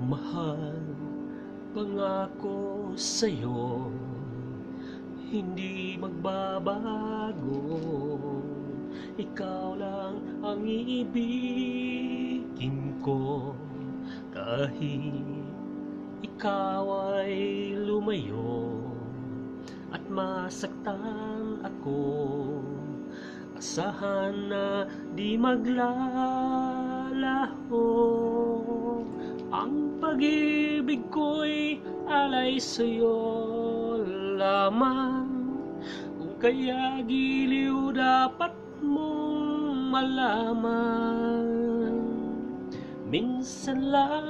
Mahal, pangako sa'yo, hindi magbabago. Ikaw lang ang iibigin ko, kahit ikaw ay lumayo at masaktan ako. Asahan na di maglalaho, ang pag-ibig ko'y alay sa'yo lamang. Kung kaya giliw dapat mong malaman, minsan lang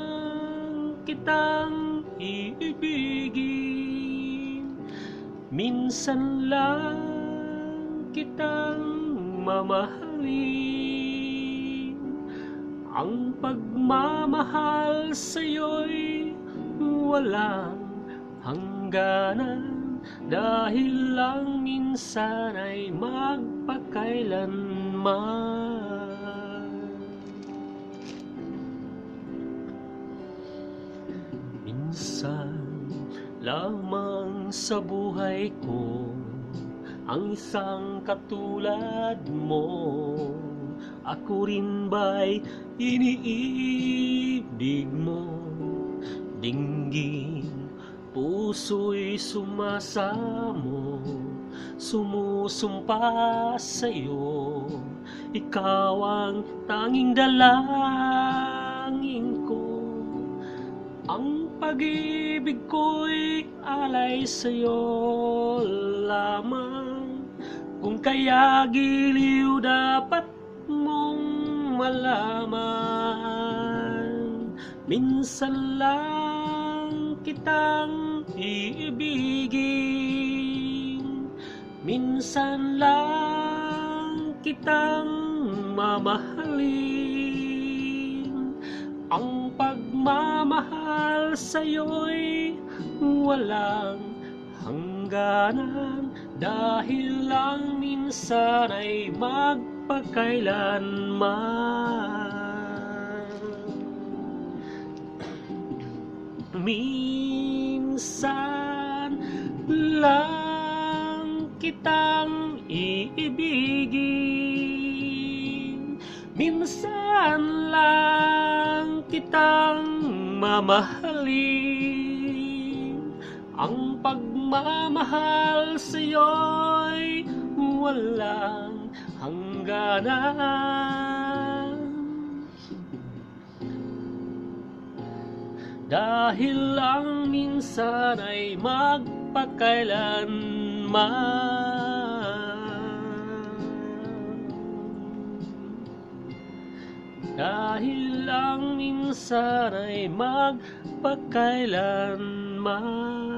kitang iibigin, minsan lang kitang mamahalin. Ang pagmamahal sa'yo'y walang hangganan, dahil lang minsan ay magpakailanman. Minsan lamang sa buhay ko ang isang katulad mo. Ako rin ba'y iniibig mo? Dinggin, puso'y sumasamo, sumusumpa sa'yo. Ikaw ang tanging dalangin ko. Ang pag-ibig ko'y alay sa'yo lamang. Kung kaya giliw dapat mong malaman, minsan lang kitang iibigin, minsan lang kitang mamahalin. Ang pagmamahal sa'yo'y walang hangganan, dahil lang minsan ay magpakailanman. Minsan lang kitang iibigin, minsan lang kitang mamahalin. Ang pagmamahal sa'yo'y walang hangganan, dahil lang minsan ay magpakailanman. Dahil lang minsan ay magpakailanman.